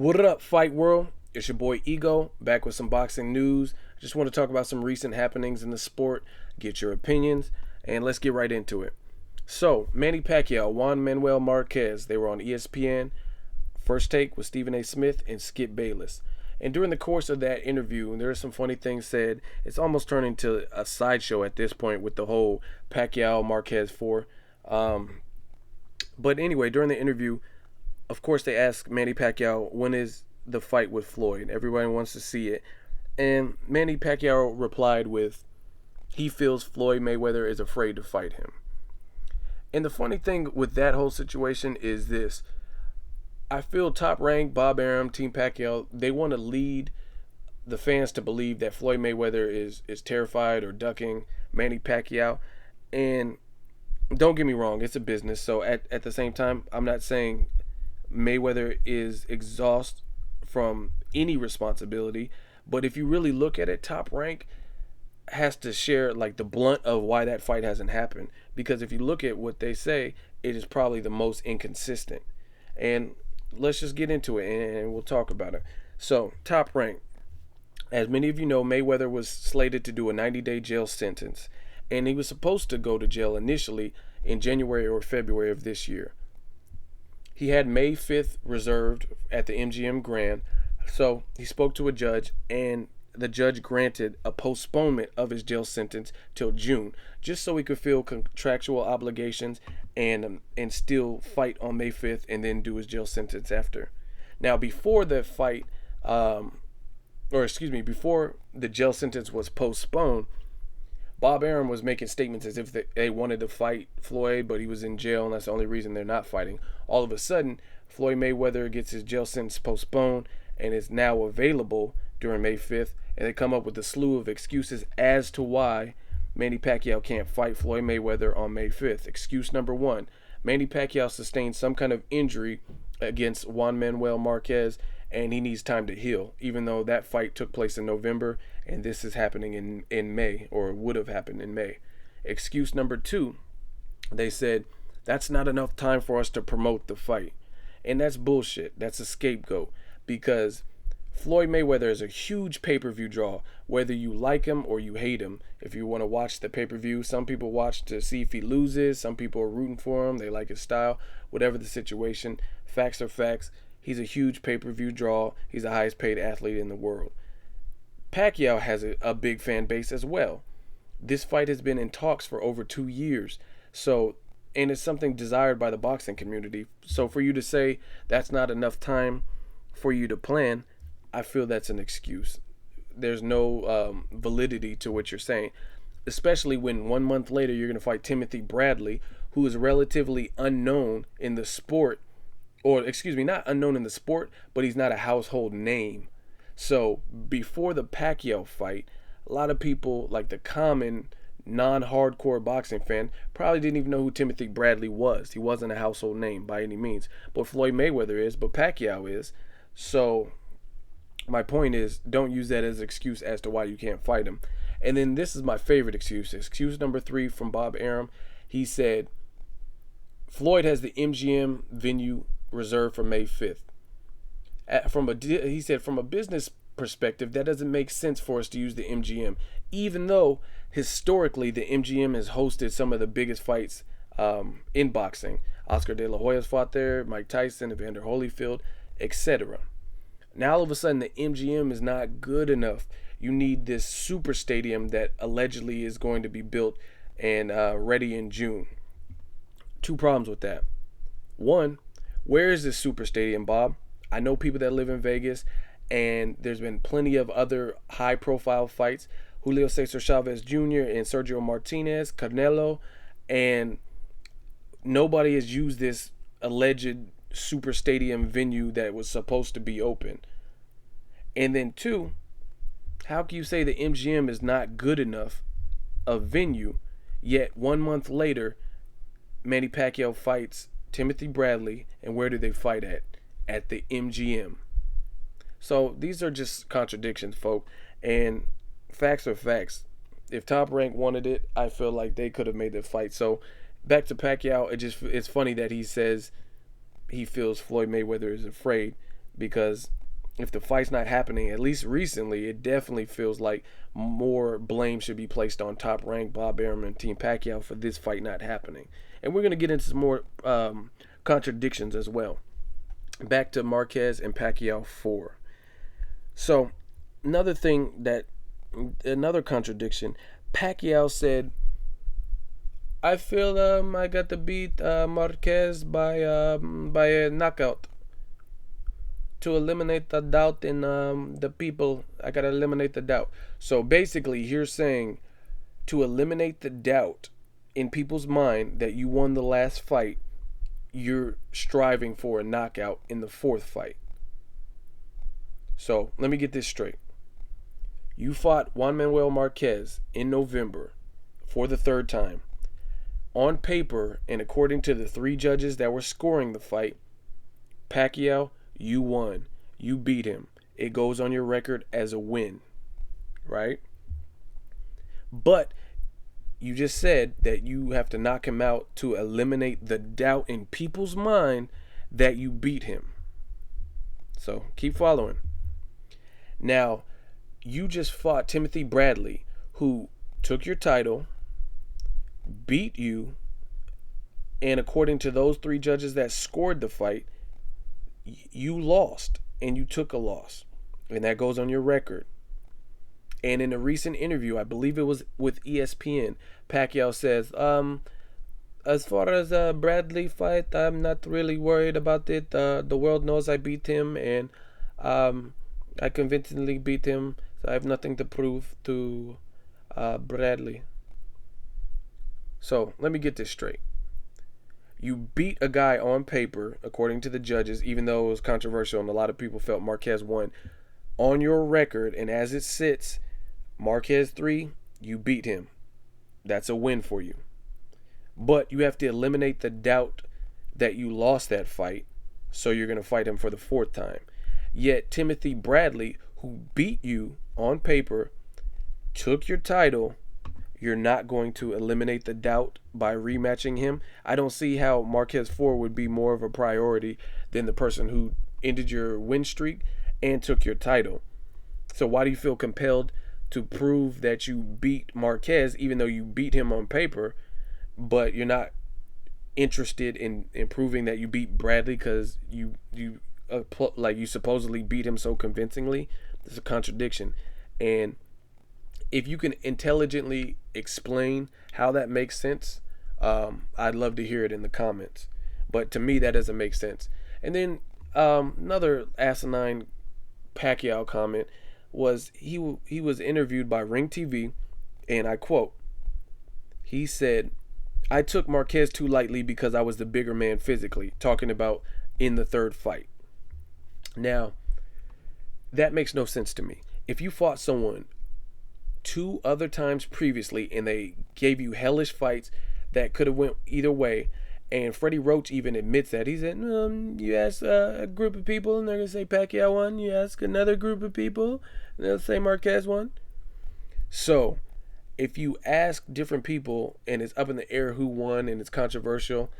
What up, Fight World? It's your boy Ego, back with some boxing news. I just want to talk about some recent happenings in the sport, get your opinions, and let's get right into it. So, Manny Pacquiao, Juan Manuel Marquez, they were on ESPN. First Take with Stephen A. Smith and Skip Bayless. And during the course of that interview, there are some funny things said. It's almost turned into a sideshow at this point with the whole Pacquiao Marquez IV. But anyway, during the interview, of course, they asked Manny Pacquiao, when is the fight with Floyd? Everybody wants to see it. And Manny Pacquiao replied with, he feels Floyd Mayweather is afraid to fight him. And the funny thing with that whole situation is this. I feel Top Rank, Bob Arum, Team Pacquiao, they want to lead the fans to believe that Floyd Mayweather is terrified or ducking Manny Pacquiao. And don't get me wrong, it's a business. So at the same time, I'm not saying Mayweather is exhausted from any responsibility. But if you really look at it, Top Rank has to share like the blunt of why that fight hasn't happened. Because if you look at what they say, it is probably the most inconsistent. And let's just get into it and we'll talk about it. So, Top Rank. As many of you know, Mayweather was slated to do a 90-day jail sentence. And he was supposed to go to jail initially in January or February of this year. He had May 5th reserved at the MGM Grand. So, he spoke to a judge and the judge granted a postponement of his jail sentence till June, just so he could fill contractual obligations and still fight on May 5th and then do his jail sentence after. Now, before the fight, before the jail sentence was postponed, Bob Arum was making statements as if they wanted to fight Floyd, but he was in jail, and that's the only reason they're not fighting. All of a sudden, Floyd Mayweather gets his jail sentence postponed and is now available during May 5th, and they come up with a slew of excuses as to why Manny Pacquiao can't fight Floyd Mayweather on May 5th. Excuse number one, Manny Pacquiao sustained some kind of injury against Juan Manuel Marquez, and he needs time to heal, even though that fight took place in November, and this is happening in May, or would have happened in May. Excuse number two, they said, that's not enough time for us to promote the fight. And that's bullshit. That's a scapegoat, because Floyd Mayweather is a huge pay-per-view draw, whether you like him or you hate him. If you want to watch the pay-per-view, some people watch to see if he loses, some people are rooting for him, they like his style, whatever the situation. Facts are facts. He's a huge pay-per-view draw. He's the highest paid athlete in the world. Pacquiao has a big fan base as well. This fight has been in talks for over 2 years. And it's something desired by the boxing community. So for you to say that's not enough time for you to plan, I feel that's an excuse. There's no validity to what you're saying, especially when 1 month later you're going to fight Timothy Bradley, who is relatively unknown in the sport, not unknown in the sport, but he's not a household name. So before the Pacquiao fight, a lot of people, like the common non-hardcore boxing fan, probably didn't even know who Timothy Bradley was. He wasn't a household name by any means. But Floyd Mayweather is, but Pacquiao is. So my point is, don't use that as an excuse as to why you can't fight him. And then this is my favorite excuse. Excuse number 3 from Bob Arum. He said, Floyd has the MGM venue reserved for May 5th. He said, from a business perspective, that doesn't make sense for us to use the MGM, even though historically the MGM has hosted some of the biggest fights in boxing. Oscar De La Hoya's fought there, Mike Tyson, Evander Holyfield, etc. Now all of a sudden the MGM is not good enough. You need this super stadium that allegedly is going to be built and ready in June. 2 problems with that. One, where is this super stadium, Bob? I know people that live in Vegas, and there's been plenty of other high-profile fights. Julio Cesar Chavez Jr. and Sergio Martinez, Canelo, and nobody has used this alleged super stadium venue that was supposed to be open. And then 2, how can you say the MGM is not good enough a venue, yet 1 month later, Manny Pacquiao fights Timothy Bradley, and where do they fight at? At the MGM. So these are just contradictions, folk, and facts are facts. If Top Rank wanted it, I feel like they could have made the fight. So back to Pacquiao, it's funny that he says he feels Floyd Mayweather is afraid. because if the fight's not happening, at least recently, it definitely feels like more blame should be placed on Top Rank, Bob Arum, and Team Pacquiao for this fight not happening. And we're going to get into some more contradictions as well. Back to Marquez and Pacquiao 4. So, another contradiction. Pacquiao said, I feel I got to beat Marquez by a knockout. To eliminate the doubt in the people, I gotta eliminate the doubt. So basically, you're saying to eliminate the doubt in people's mind that you won the last fight, you're striving for a knockout in the fourth fight. So let me get this straight. You fought Juan Manuel Marquez in November for the third time. On paper, and according to the 3 judges that were scoring the fight, Pacquiao, you won. You beat him. It goes on your record as a win, right? But you just said that you have to knock him out to eliminate the doubt in people's mind that you beat him. So keep following. Now, you just fought Timothy Bradley, who took your title, beat you, and according to those 3 judges that scored the fight, you lost and you took a loss, and that goes on your record. And in a recent interview, I believe it was with ESPN, Pacquiao says, as far as Bradley fight, I'm not really worried about it. The world knows I beat him, and I convincingly beat him, so I have nothing to prove to Bradley. So let me get this straight. You beat a guy on paper, according to the judges, even though it was controversial and a lot of people felt Marquez won. On your record, and as it sits, Marquez 3, you beat him. That's a win for you. But you have to eliminate the doubt that you lost that fight, so you're going to fight him for the 4th time. Yet Timothy Bradley, who beat you on paper, took your title, you're not going to eliminate the doubt by rematching him. I don't see how Marquez 4 would be more of a priority than the person who ended your win streak and took your title. So why do you feel compelled to prove that you beat Marquez, even though you beat him on paper, but you're not interested in proving that you beat Bradley because you supposedly beat him so convincingly? There's a contradiction. And if you can intelligently explain how that makes sense, I'd love to hear it in the comments. But to me, that doesn't make sense. And then another asinine Pacquiao comment was he was interviewed by Ring TV, and I quote, he said, I took Marquez too lightly because I was the bigger man physically, talking about in the 3rd fight. Now, that makes no sense to me. If you fought someone 2 other times previously and they gave you hellish fights that could have went either way, and Freddie Roach even admits that. He said, you ask a group of people and they're going to say Pacquiao won. You ask another group of people and they'll say Marquez won. So if you ask different people and it's up in the air who won and it's controversial,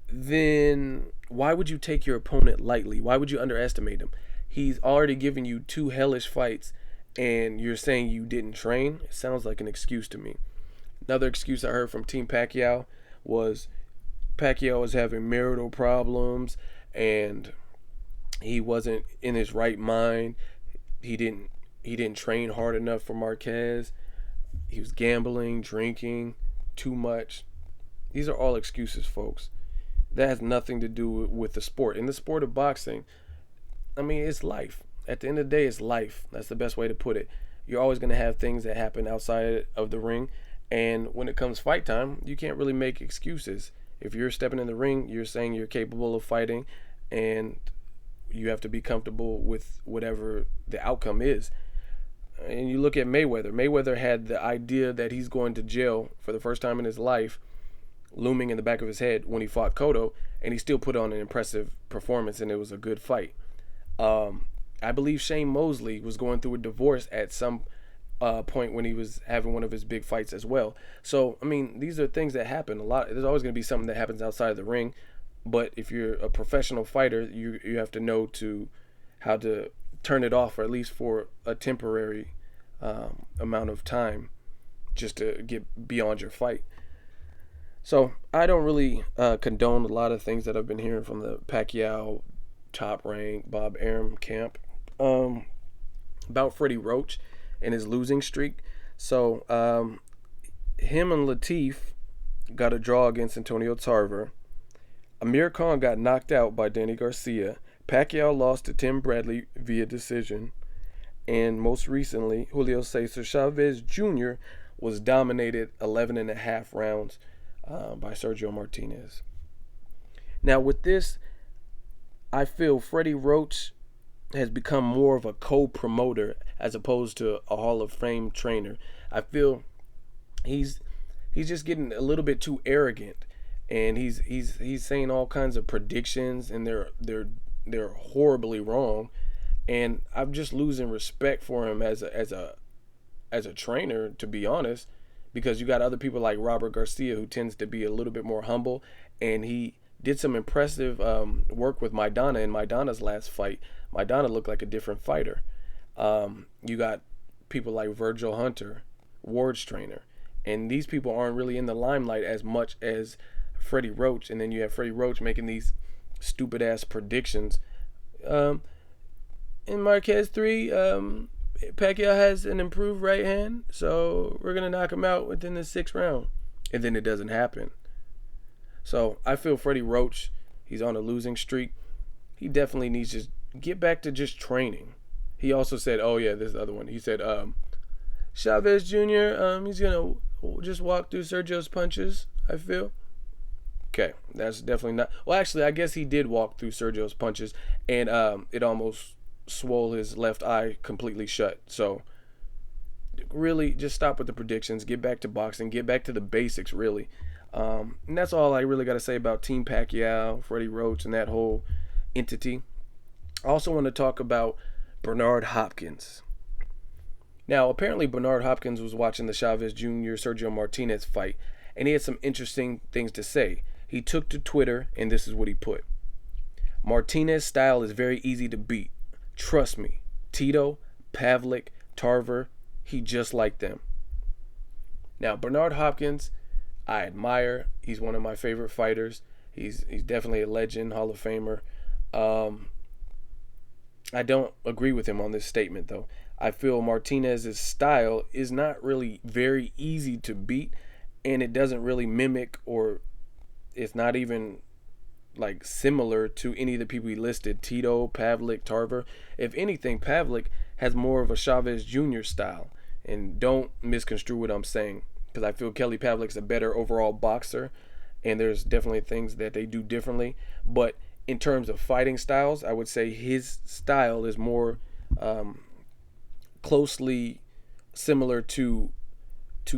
then why would you take your opponent lightly? Why would you underestimate him? He's already given you 2 hellish fights and you're saying you didn't train? It sounds like an excuse to me. Another excuse I heard from Team Pacquiao was Pacquiao was having marital problems and he wasn't in his right mind. He didn't train hard enough for Marquez. He was gambling, drinking too much. These are all excuses, folks. That has nothing to do with the sport. In the sport of boxing, I mean, it's life. At the end of the day, it's life. That's the best way to put it. You're always going to have things that happen outside of the ring. And when it comes fight time, you can't really make excuses. If you're stepping in the ring, you're saying you're capable of fighting, and you have to be comfortable with whatever the outcome is. And you look at Mayweather. Mayweather had the idea that he's going to jail for the first time in his life looming in the back of his head when he fought Cotto, and he still put on an impressive performance, and it was a good fight. I believe Shane Mosley was going through a divorce at some point when he was having one of his big fights as well. So, I mean, these are things that happen a lot. There's always going to be something that happens outside of the ring. But if you're a professional fighter, you have to know to how to turn it off, or at least for a temporary amount of time, just to get beyond your fight. So I don't really condone a lot of things that I've been hearing from the Pacquiao top rank Bob Arum camp about Freddie Roach and his losing streak. So him and Latif got a draw against Antonio Tarver. Amir Khan got knocked out by Danny Garcia. Pacquiao lost to Tim Bradley via decision. And most recently, Julio Cesar Chavez Jr. was dominated 11.5 rounds by Sergio Martinez. Now with this, I feel Freddie Roach has become more of a co-promoter as opposed to a Hall of Fame trainer. I feel he's just getting a little bit too arrogant, and he's saying all kinds of predictions, and they're horribly wrong, and I'm just losing respect for him as a trainer, to be honest, because you got other people like Robert Garcia, who tends to be a little bit more humble, and he did some impressive work with Maidana in Maidana's last fight. Maidana looked like a different fighter. You got people like Virgil Hunter, Ward's trainer, and these people aren't really in the limelight as much as Freddie Roach. And then you have Freddie Roach making these stupid ass predictions. In Marquez III, Pacquiao has an improved right hand, so we're gonna knock him out within the 6th round, and then it doesn't happen. So I feel Freddie Roach, he's on a losing streak. He definitely needs to get back to just training. He also said, oh yeah, this is the other one. He said, Chavez Jr., he's gonna just walk through Sergio's punches, I feel. Okay, that's definitely not. Well, actually, I guess he did walk through Sergio's punches, and it almost swole his left eye completely shut. So really, just stop with the predictions. Get back to boxing. Get back to the basics, really. And that's all I really got to say about Team Pacquiao, Freddie Roach, and that whole entity. I also want to talk about Bernard Hopkins. Now, apparently Bernard Hopkins was watching the Chavez Jr. Sergio Martinez fight, and he had some interesting things to say. He took to Twitter, and this is what he put. Martinez's style is very easy to beat. Trust me. Tito, Pavlik, Tarver, he just like them. Now, Bernard Hopkins, I admire. He's one of my favorite fighters. He's definitely a legend, Hall of Famer. I don't agree with him on this statement, though. I feel Martinez's style is not really very easy to beat, and it doesn't really mimic, or it's not even like similar to any of the people he listed. Tito, Pavlik, Tarver. If anything, Pavlik has more of a Chavez Jr. style. And don't misconstrue what I'm saying, because I feel Kelly Pavlik's a better overall boxer, and there's definitely things that they do differently. But in terms of fighting styles, I would say his style is more closely similar to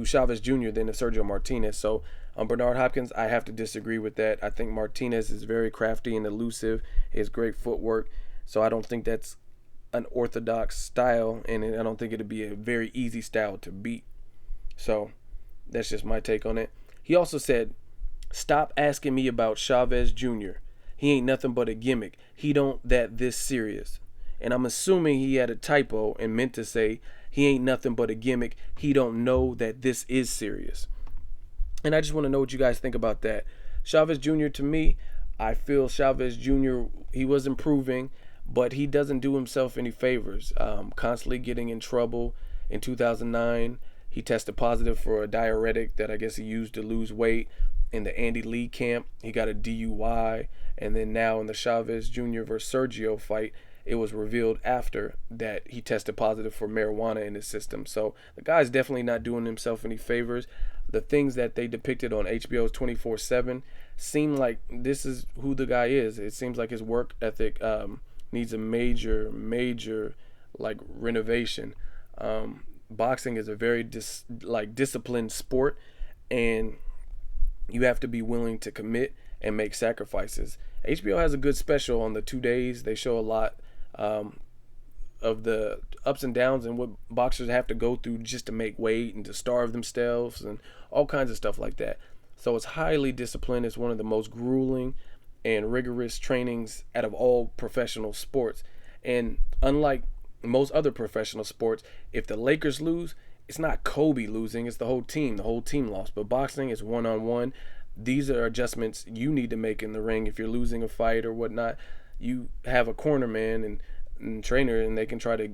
Chavez Jr. than to Sergio Martinez. So Bernard Hopkins, I have to disagree with that. I think Martinez is very crafty and elusive. He has great footwork. So I don't think that's an orthodox style, and I don't think it'd be a very easy style to beat. So that's just my take on it. He also said, stop asking me about Chavez Jr. He ain't nothing but a gimmick. He don't that this serious. And I'm assuming he had a typo and meant to say, he ain't nothing but a gimmick. He don't know that this is serious. And I just want to know what you guys think about that. Chavez Jr., to me, I feel Chavez Jr., he was improving, but he doesn't do himself any favors. Constantly getting in trouble. In 2009, he tested positive for a diuretic that I guess he used to lose weight. In the Andy Lee camp, he got a DUI. And then now in the Chavez Jr. versus Sergio fight, it was revealed after that he tested positive for marijuana in his system. So the guy's definitely not doing himself any favors. The things that they depicted on HBO's 24/7 seem like this is who the guy is. It seems like his work ethic needs a major like renovation. Boxing is a very disciplined sport, and you have to be willing to commit and make sacrifices. HBO has a good special on the 2 days. They show a lot of the ups and downs and what boxers have to go through just to make weight and to starve themselves and all kinds of stuff like that. So it's highly disciplined. It's one of the most grueling and rigorous trainings out of all professional sports. And unlike most other professional sports, if the Lakers lose, it's not Kobe losing, it's the whole team. The whole team lost. But boxing is one on one. These are adjustments you need to make in the ring. If you're losing a fight or whatnot, you have a corner man and trainer, and they can try to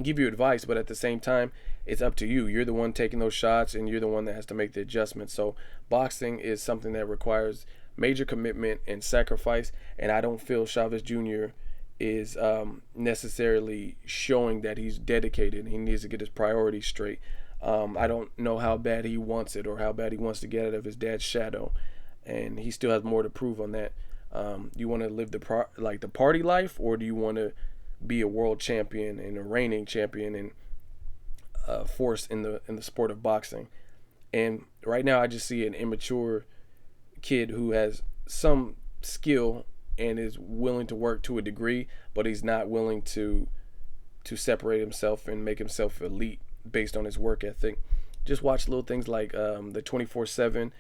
give you advice, but at the same time, it's up to you. You're the one taking those shots, and you're the one that has to make the adjustments. So boxing is something that requires major commitment and sacrifice, and I don't feel Chavez Jr. is necessarily showing that he's dedicated. He needs to get his priorities straight. I don't know how bad he wants it or how bad he wants to get out of his dad's shadow, and he still has more to prove on that. You want to live the party life, or do you want to be a world champion and a reigning champion and force in the sport of boxing? And right now, I just see an immature kid who has some skill and is willing to work to a degree, but he's not willing to separate himself and make himself elite based on his work ethic. Just watch little things like the 24/7.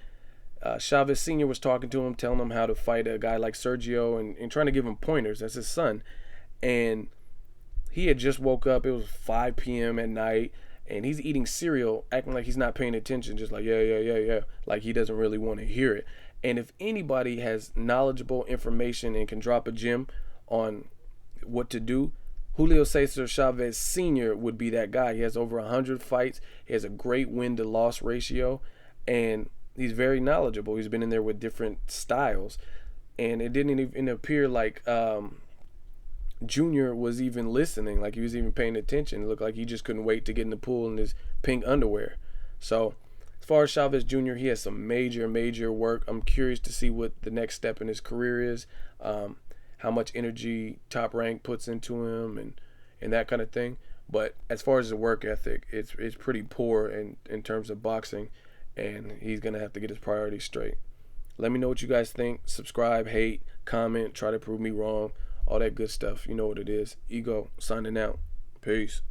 Chavez Sr. was talking to him, telling him how to fight a guy like Sergio and trying to give him pointers. That's his son. And he had just woke up. It was 5 p.m. at night, and he's eating cereal, acting like he's not paying attention, just like, yeah, like he doesn't really want to hear it. And if anybody has knowledgeable information and can drop a gem on what to do, Julio Cesar Chavez Sr. would be that guy. He has over 100 fights. He has a great win-to-loss ratio, and he's very knowledgeable. He's been in there with different styles, and it didn't even appear like Junior was even listening, like he was even paying attention. It looked like he just couldn't wait to get in the pool in his pink underwear. So as far as Chavez Jr., he has some major work. I'm curious to see what the next step in his career is, how much energy Top Rank puts into him, and that kind of thing. But as far as the work ethic, it's pretty poor in terms of boxing, and he's going to have to get his priorities straight. Let me know what you guys think. Subscribe, hate, comment, try to prove me wrong, all that good stuff. You know what it is. Ego, signing out. Peace.